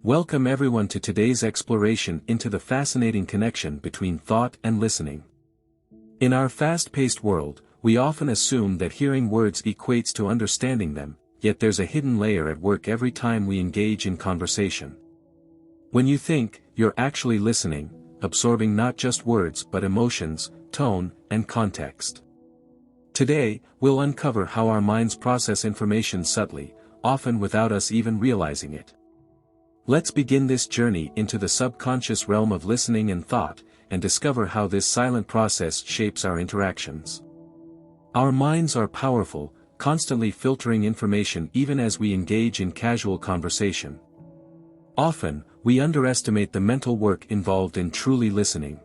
Welcome everyone to today's exploration into the fascinating connection between thought and listening. In our fast-paced world, we often assume that hearing words equates to understanding them, yet there's a hidden layer at work every time we engage in conversation. When you think, you're actually listening, absorbing not just words but emotions, tone, and context. Today, we'll uncover how our minds process information subtly, often without us even realizing it. Let's begin this journey into the subconscious realm of listening and thought, and discover how this silent process shapes our interactions. Our minds are powerful, constantly filtering information even as we engage in casual conversation. Often, we underestimate the mental work involved in truly listening.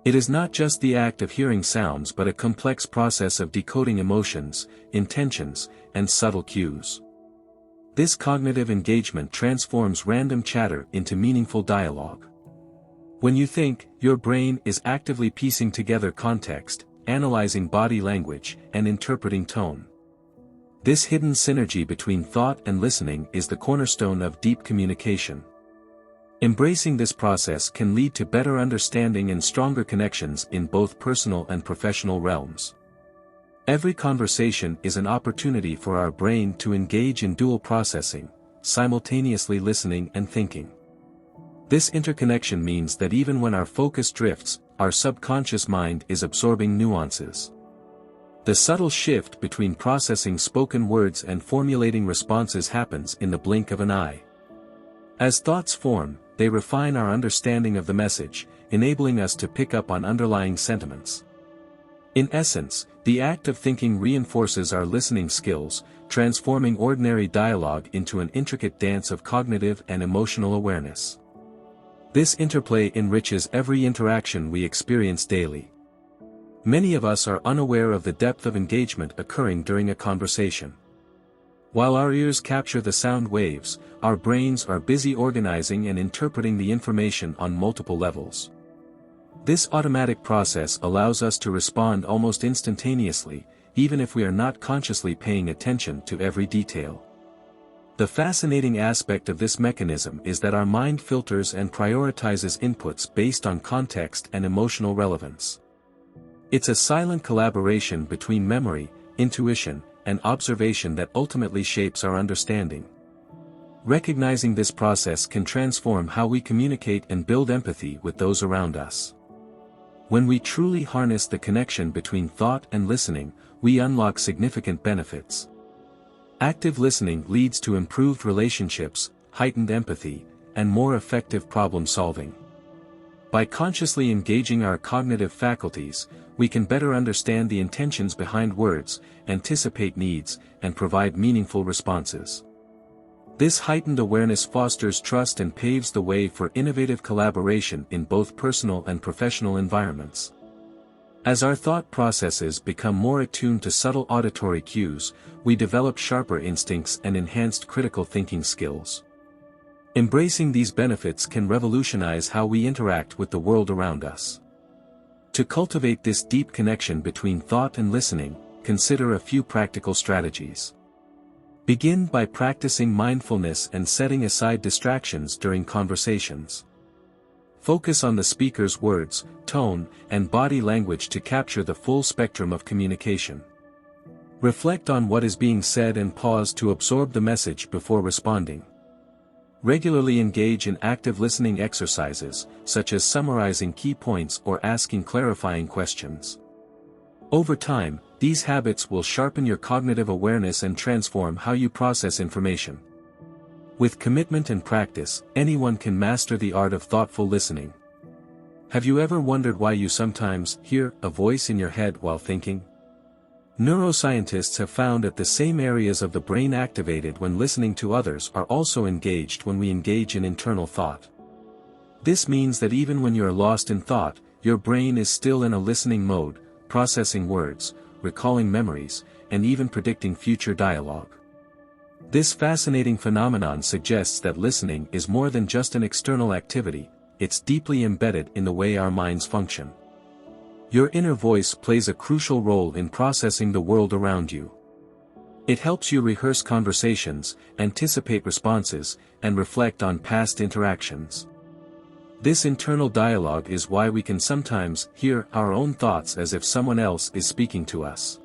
It is not just the act of hearing sounds but a complex process of decoding emotions, intentions, and subtle cues. This cognitive engagement transforms random chatter into meaningful dialogue. When you think, your brain is actively piecing together context, analyzing body language, and interpreting tone. This hidden synergy between thought and listening is the cornerstone of deep communication. Embracing this process can lead to better understanding and stronger connections in both personal and professional realms. Every conversation is an opportunity for our brain to engage in dual processing, simultaneously listening and thinking. This interconnection means that even when our focus drifts, our subconscious mind is absorbing nuances. The subtle shift between processing spoken words and formulating responses happens in the blink of an eye. As thoughts form, they refine our understanding of the message, enabling us to pick up on underlying sentiments. In essence, the act of thinking reinforces our listening skills, transforming ordinary dialogue into an intricate dance of cognitive and emotional awareness. This interplay enriches every interaction we experience daily. Many of us are unaware of the depth of engagement occurring during a conversation. While our ears capture the sound waves, our brains are busy organizing and interpreting the information on multiple levels. This automatic process allows us to respond almost instantaneously, even if we are not consciously paying attention to every detail. The fascinating aspect of this mechanism is that our mind filters and prioritizes inputs based on context and emotional relevance. It's a silent collaboration between memory, intuition, and observation that ultimately shapes our understanding. Recognizing this process can transform how we communicate and build empathy with those around us. When we truly harness the connection between thought and listening, we unlock significant benefits. Active listening leads to improved relationships, heightened empathy, and more effective problem-solving. By consciously engaging our cognitive faculties, we can better understand the intentions behind words, anticipate needs, and provide meaningful responses. This heightened awareness fosters trust and paves the way for innovative collaboration in both personal and professional environments. As our thought processes become more attuned to subtle auditory cues, we develop sharper instincts and enhanced critical thinking skills. Embracing these benefits can revolutionize how we interact with the world around us. To cultivate this deep connection between thought and listening, consider a few practical strategies. Begin by practicing mindfulness and setting aside distractions during conversations. Focus on the speaker's words, tone, and body language to capture the full spectrum of communication. Reflect on what is being said and pause to absorb the message before responding. Regularly engage in active listening exercises, such as summarizing key points or asking clarifying questions. Over time, these habits will sharpen your cognitive awareness and transform how you process information. With commitment and practice, anyone can master the art of thoughtful listening. Have you ever wondered why you sometimes hear a voice in your head while thinking? Neuroscientists have found that the same areas of the brain activated when listening to others are also engaged when we engage in internal thought. This means that even when you are lost in thought, your brain is still in a listening mode, processing words, recalling memories, and even predicting future dialogue. This fascinating phenomenon suggests that listening is more than just an external activity, it's deeply embedded in the way our minds function. Your inner voice plays a crucial role in processing the world around you. It helps you rehearse conversations, anticipate responses, and reflect on past interactions. This internal dialogue is why we can sometimes hear our own thoughts as if someone else is speaking to us.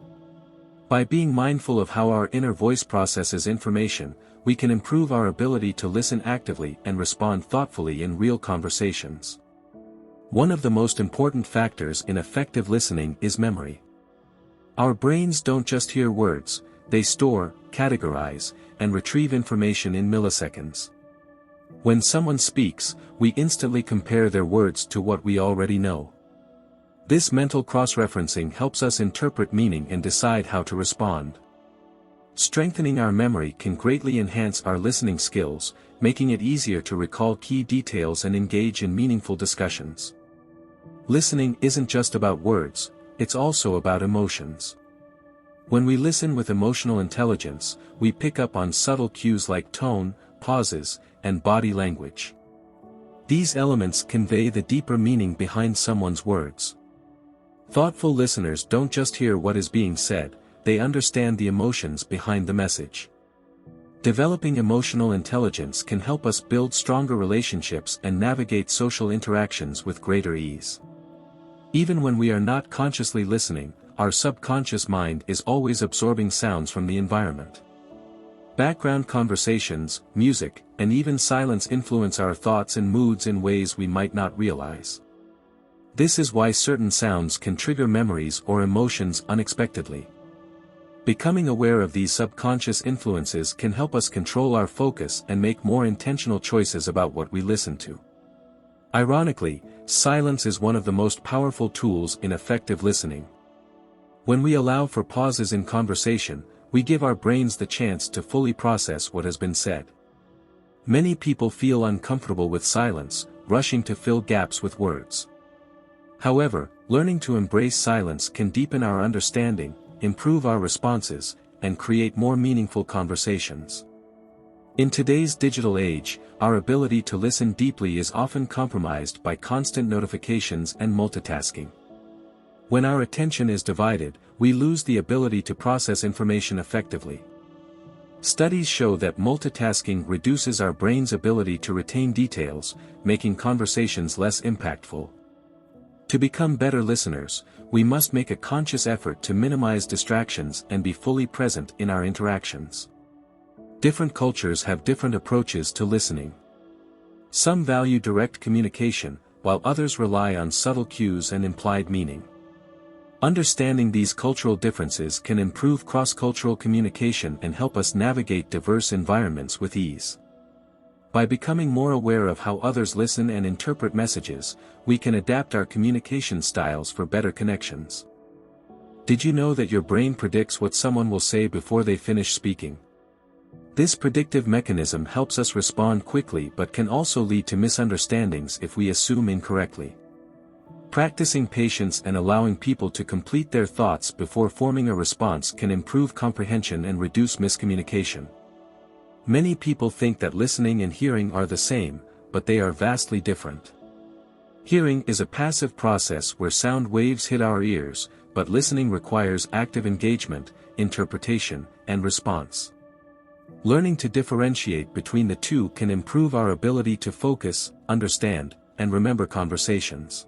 By being mindful of how our inner voice processes information, we can improve our ability to listen actively and respond thoughtfully in real conversations. One of the most important factors in effective listening is memory. Our brains don't just hear words, they store, categorize, and retrieve information in milliseconds. When someone speaks, we instantly compare their words to what we already know. This mental cross-referencing helps us interpret meaning and decide how to respond. Strengthening our memory can greatly enhance our listening skills, making it easier to recall key details and engage in meaningful discussions. Listening isn't just about words, it's also about emotions. When we listen with emotional intelligence, we pick up on subtle cues like tone, pauses, and body language. These elements convey the deeper meaning behind someone's words. Thoughtful listeners don't just hear what is being said, they understand the emotions behind the message. Developing emotional intelligence can help us build stronger relationships and navigate social interactions with greater ease. Even when we are not consciously listening, our subconscious mind is always absorbing sounds from the environment. Background conversations, music, and even silence influence our thoughts and moods in ways we might not realize. This is why certain sounds can trigger memories or emotions unexpectedly. Becoming aware of these subconscious influences can help us control our focus and make more intentional choices about what we listen to. Ironically, silence is one of the most powerful tools in effective listening. When we allow for pauses in conversation, we give our brains the chance to fully process what has been said. Many people feel uncomfortable with silence, rushing to fill gaps with words. However, learning to embrace silence can deepen our understanding, improve our responses, and create more meaningful conversations. In today's digital age, our ability to listen deeply is often compromised by constant notifications and multitasking. When our attention is divided, we lose the ability to process information effectively. Studies show that multitasking reduces our brain's ability to retain details, making conversations less impactful. To become better listeners, we must make a conscious effort to minimize distractions and be fully present in our interactions. Different cultures have different approaches to listening. Some value direct communication, while others rely on subtle cues and implied meaning. Understanding these cultural differences can improve cross-cultural communication and help us navigate diverse environments with ease. By becoming more aware of how others listen and interpret messages, we can adapt our communication styles for better connections. Did you know that your brain predicts what someone will say before they finish speaking? This predictive mechanism helps us respond quickly but can also lead to misunderstandings if we assume incorrectly. Practicing patience and allowing people to complete their thoughts before forming a response can improve comprehension and reduce miscommunication. Many people think that listening and hearing are the same, but they are vastly different. Hearing is a passive process where sound waves hit our ears, but listening requires active engagement, interpretation, and response. Learning to differentiate between the two can improve our ability to focus, understand, and remember conversations.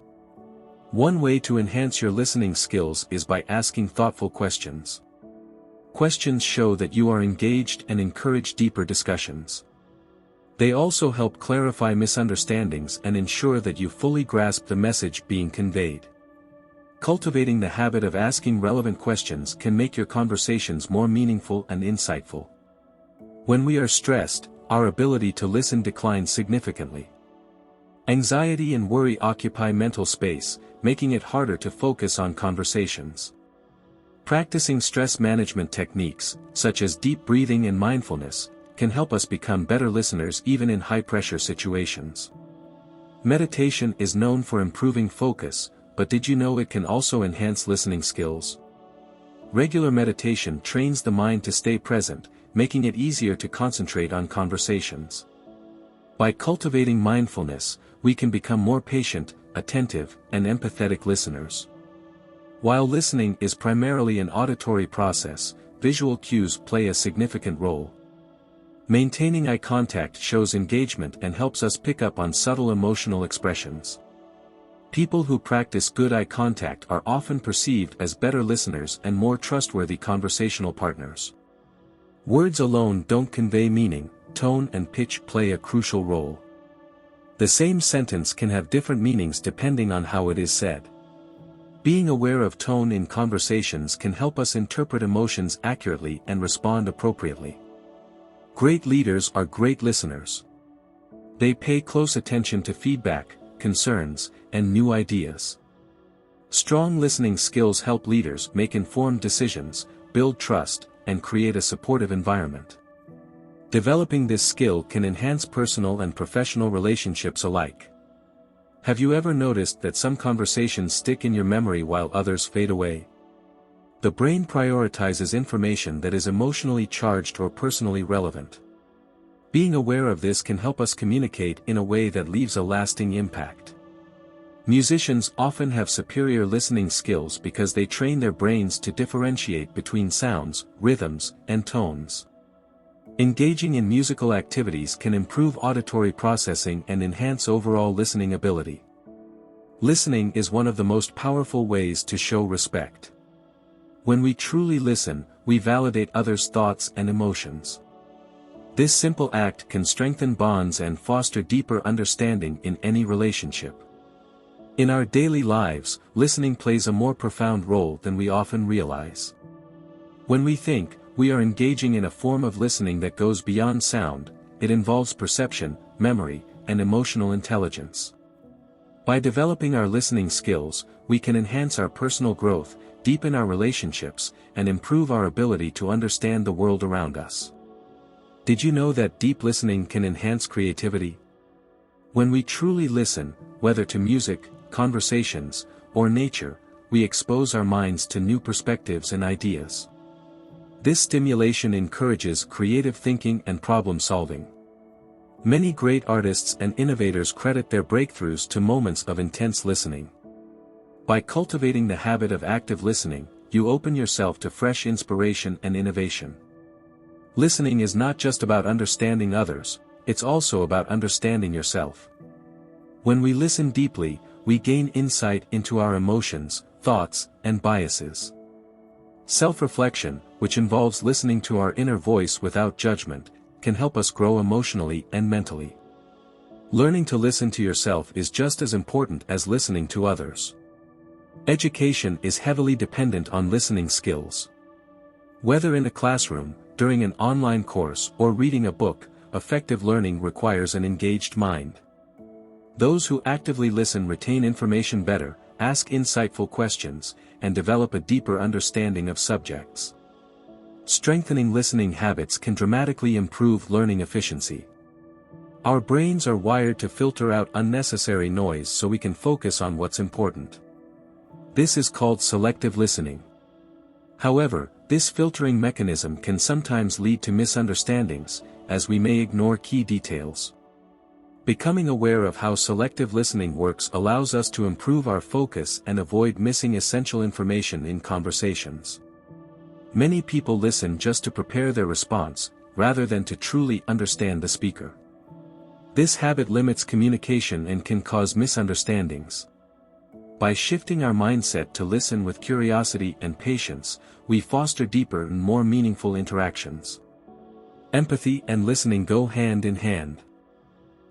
One way to enhance your listening skills is by asking thoughtful questions. Questions show that you are engaged and encourage deeper discussions. They also help clarify misunderstandings and ensure that you fully grasp the message being conveyed. Cultivating the habit of asking relevant questions can make your conversations more meaningful and insightful. When we are stressed, our ability to listen declines significantly. Anxiety and worry occupy mental space, making it harder to focus on conversations. Practicing stress management techniques, such as deep breathing and mindfulness, can help us become better listeners even in high-pressure situations. Meditation is known for improving focus, but did you know it can also enhance listening skills? Regular meditation trains the mind to stay present, making it easier to concentrate on conversations. By cultivating mindfulness, we can become more patient, attentive, and empathetic listeners. While listening is primarily an auditory process, visual cues play a significant role. Maintaining eye contact shows engagement and helps us pick up on subtle emotional expressions. People who practice good eye contact are often perceived as better listeners and more trustworthy conversational partners. Words alone don't convey meaning, tone and pitch play a crucial role. The same sentence can have different meanings depending on how it is said. Being aware of tone in conversations can help us interpret emotions accurately and respond appropriately. Great leaders are great listeners. They pay close attention to feedback, concerns, and new ideas. Strong listening skills help leaders make informed decisions, build trust, and create a supportive environment. Developing this skill can enhance personal and professional relationships alike. Have you ever noticed that some conversations stick in your memory while others fade away? The brain prioritizes information that is emotionally charged or personally relevant. Being aware of this can help us communicate in a way that leaves a lasting impact. Musicians often have superior listening skills because they train their brains to differentiate between sounds, rhythms, and tones. Engaging in musical activities can improve auditory processing and enhance overall listening ability. Listening is one of the most powerful ways to show respect. When we truly listen, we validate others' thoughts and emotions. This simple act can strengthen bonds and foster deeper understanding in any relationship. In our daily lives, listening plays a more profound role than we often realize. When we think, we are engaging in a form of listening that goes beyond sound. It involves perception, memory, and emotional intelligence. By developing our listening skills, we can enhance our personal growth, deepen our relationships, and improve our ability to understand the world around us. Did you know that deep listening can enhance creativity? When we truly listen, whether to music, conversations, or nature, we expose our minds to new perspectives and ideas. This stimulation encourages creative thinking and problem solving. Many great artists and innovators credit their breakthroughs to moments of intense listening. By cultivating the habit of active listening, you open yourself to fresh inspiration and innovation. Listening is not just about understanding others, it's also about understanding yourself. When we listen deeply, we gain insight into our emotions, thoughts, and biases. Self-reflection, which involves listening to our inner voice without judgment, can help us grow emotionally and mentally. Learning to listen to yourself is just as important as listening to others. Education is heavily dependent on listening skills. Whether in a classroom, during an online course, or reading a book, effective learning requires an engaged mind. Those who actively listen retain information better, ask insightful questions, and develop a deeper understanding of subjects. Strengthening listening habits can dramatically improve learning efficiency. Our brains are wired to filter out unnecessary noise so we can focus on what's important. This is called selective listening. However, this filtering mechanism can sometimes lead to misunderstandings, as we may ignore key details. Becoming aware of how selective listening works allows us to improve our focus and avoid missing essential information in conversations. Many people listen just to prepare their response, rather than to truly understand the speaker. This habit limits communication and can cause misunderstandings. By shifting our mindset to listen with curiosity and patience, we foster deeper and more meaningful interactions. Empathy and listening go hand in hand.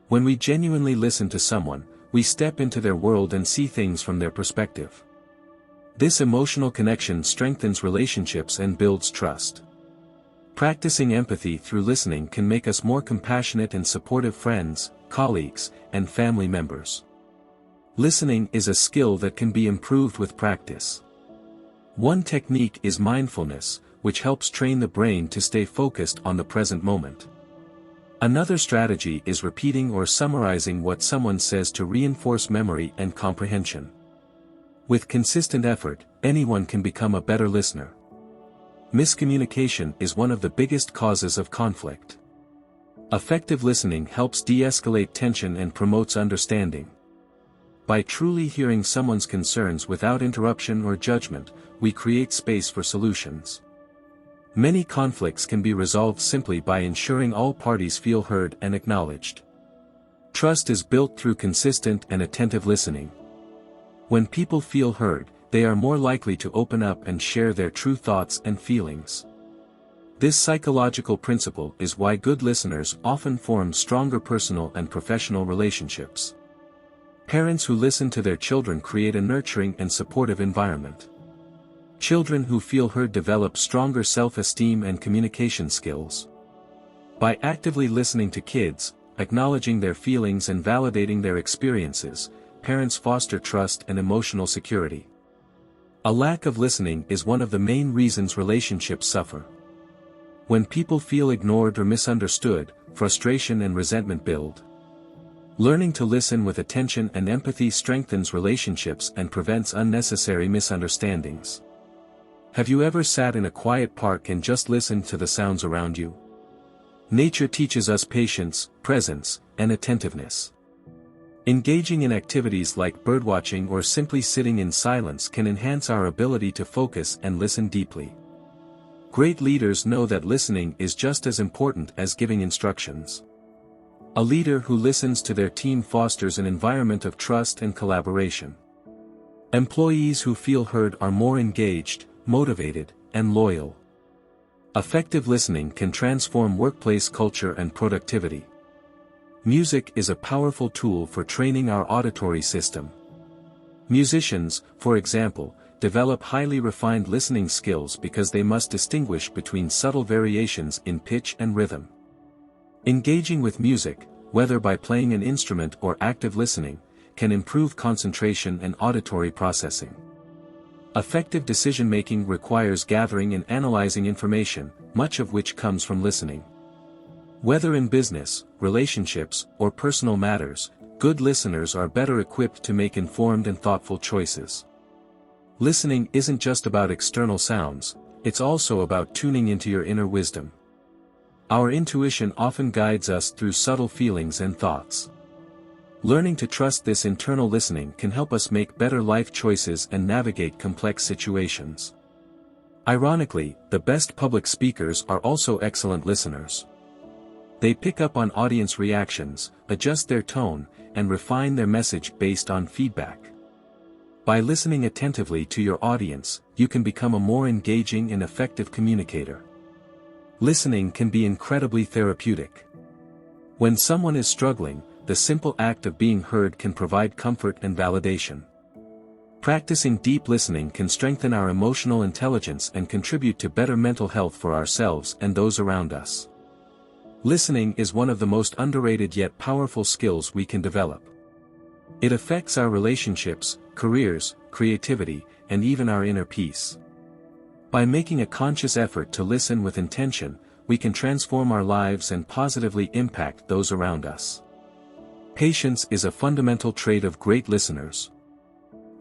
When we genuinely listen to someone, we step into their world and see things from their perspective. This emotional connection strengthens relationships and builds trust. Practicing empathy through listening can make us more compassionate and supportive friends, colleagues, and family members. Listening is a skill that can be improved with practice. One technique is mindfulness, which helps train the brain to stay focused on the present moment. Another strategy is repeating or summarizing what someone says to reinforce memory and comprehension. With consistent effort, anyone can become a better listener. Miscommunication is one of the biggest causes of conflict. Effective listening helps de-escalate tension and promotes understanding. By truly hearing someone's concerns without interruption or judgment, we create space for solutions. Many conflicts can be resolved simply by ensuring all parties feel heard and acknowledged. Trust is built through consistent and attentive listening. When people feel heard, they are more likely to open up and share their true thoughts and feelings. This psychological principle is why good listeners often form stronger personal and professional relationships. Parents who listen to their children create a nurturing and supportive environment. Children who feel heard develop stronger self-esteem and communication skills. By actively listening to kids, acknowledging their feelings and validating their experiences, parents foster trust and emotional security. A lack of listening is one of the main reasons relationships suffer. When people feel ignored or misunderstood, frustration and resentment build. Learning to listen with attention and empathy strengthens relationships and prevents unnecessary misunderstandings. Have you ever sat in a quiet park and just listened to the sounds around you? Nature teaches us patience, presence, and attentiveness. Engaging in activities like birdwatching or simply sitting in silence can enhance our ability to focus and listen deeply. Great leaders know that listening is just as important as giving instructions. A leader who listens to their team fosters an environment of trust and collaboration. Employees who feel heard are more engaged, motivated, and loyal. Effective listening can transform workplace culture and productivity. Music is a powerful tool for training our auditory system. Musicians, for example, develop highly refined listening skills because they must distinguish between subtle variations in pitch and rhythm. Engaging with music, whether by playing an instrument or active listening, can improve concentration and auditory processing. Effective decision-making requires gathering and analyzing information, much of which comes from listening. Whether in business, relationships, or personal matters, good listeners are better equipped to make informed and thoughtful choices. Listening isn't just about external sounds, it's also about tuning into your inner wisdom. Our intuition often guides us through subtle feelings and thoughts. Learning to trust this internal listening can help us make better life choices and navigate complex situations. Ironically, the best public speakers are also excellent listeners. They pick up on audience reactions, adjust their tone, and refine their message based on feedback. By listening attentively to your audience, you can become a more engaging and effective communicator. Listening can be incredibly therapeutic. When someone is struggling, the simple act of being heard can provide comfort and validation. Practicing deep listening can strengthen our emotional intelligence and contribute to better mental health for ourselves and those around us. Listening is one of the most underrated yet powerful skills we can develop. It affects our relationships, careers, creativity, and even our inner peace. By making a conscious effort to listen with intention, we can transform our lives and positively impact those around us. Patience is a fundamental trait of great listeners.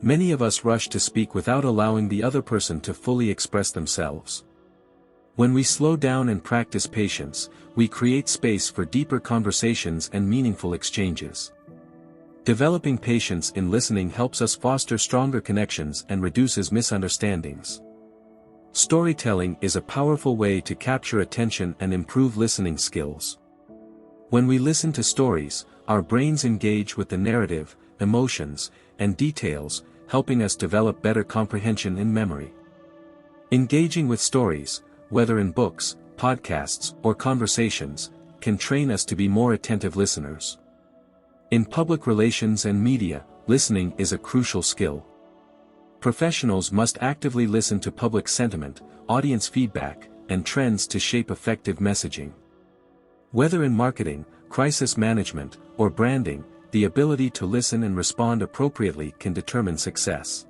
Many of us rush to speak without allowing the other person to fully express themselves. When we slow down and practice patience, we create space for deeper conversations and meaningful exchanges. Developing patience in listening helps us foster stronger connections and reduces misunderstandings. Storytelling is a powerful way to capture attention and improve listening skills. When we listen to stories, our brains engage with the narrative, emotions, and details, helping us develop better comprehension and memory. Engaging with stories, whether in books, podcasts, or conversations, can train us to be more attentive listeners. In public relations and media, listening is a crucial skill. Professionals must actively listen to public sentiment, audience feedback, and trends to shape effective messaging. Whether in marketing, crisis management, or branding, the ability to listen and respond appropriately can determine success.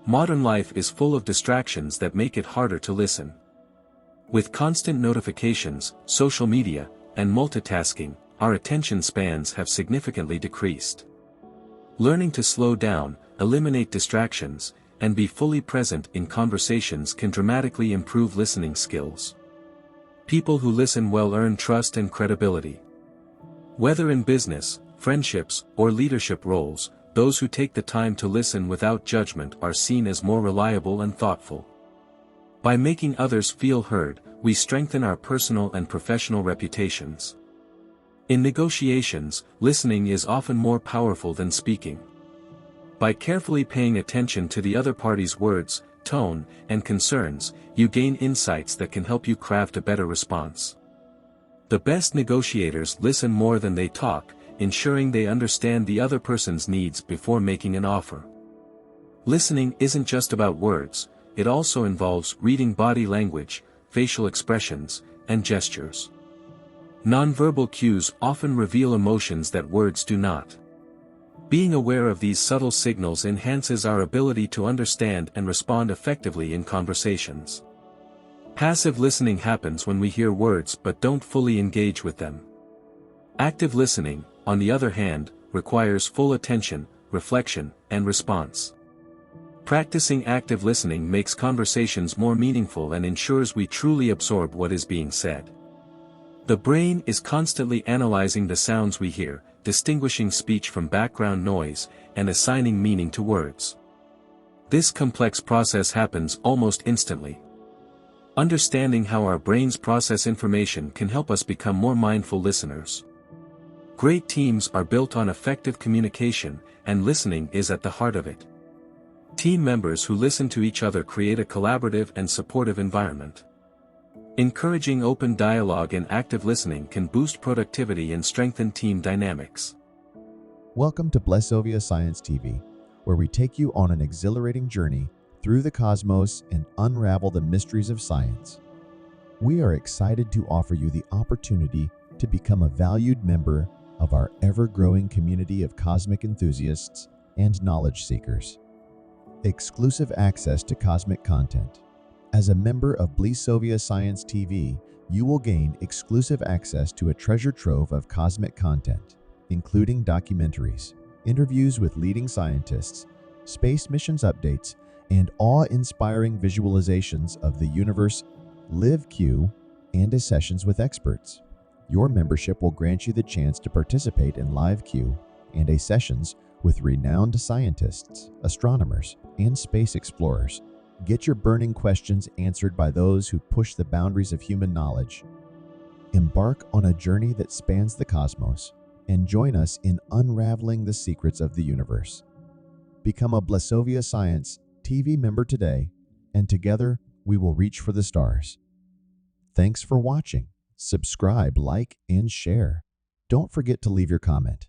Modern life is full of distractions that make it harder to listen. With constant notifications, social media, and multitasking, our attention spans have significantly decreased. Learning to slow down, eliminate distractions, and be fully present in conversations can dramatically improve listening skills. People who listen well earn trust and credibility. Whether in business, friendships, or leadership roles, those who take the time to listen without judgment are seen as more reliable and thoughtful. By making others feel heard, we strengthen our personal and professional reputations. In negotiations, listening is often more powerful than speaking. By carefully paying attention to the other party's words, tone, and concerns, you gain insights that can help you craft a better response. The best negotiators listen more than they talk, ensuring they understand the other person's needs before making an offer. Listening isn't just about words, it also involves reading body language, facial expressions, and gestures. Nonverbal cues often reveal emotions that words do not. Being aware of these subtle signals enhances our ability to understand and respond effectively in conversations. Passive listening happens when we hear words but don't fully engage with them. Active listening, on the other hand, requires full attention, reflection, and response. Practicing active listening makes conversations more meaningful and ensures we truly absorb what is being said. The brain is constantly analyzing the sounds we hear, distinguishing speech from background noise, and assigning meaning to words. This complex process happens almost instantly. Understanding how our brains process information can help us become more mindful listeners. Great teams are built on effective communication, and listening is at the heart of it. Team members who listen to each other create a collaborative and supportive environment. Encouraging open dialogue and active listening can boost productivity and strengthen team dynamics. Welcome to Blessovia Science TV, where we take you on an exhilarating journey through the cosmos and unravel the mysteries of science. We are excited to offer you the opportunity to become a valued member of our ever-growing community of cosmic enthusiasts and knowledge seekers. Exclusive access to cosmic content. As a member of Blessovia Science TV, you will gain exclusive access to a treasure trove of cosmic content, including documentaries, interviews with leading scientists, space missions updates, and awe-inspiring visualizations of the universe, live Q, and sessions with experts. Your membership will grant you the chance to participate in live Q and sessions with renowned scientists, astronomers, and space explorers. Get your burning questions answered by those who push the boundaries of human knowledge. Embark on a journey that spans the cosmos and join us in unraveling the secrets of the universe. Become a Blessovia Science TV member today, and together we will reach for the stars. Thanks for watching. Subscribe, like, and share. Don't forget to leave your comment.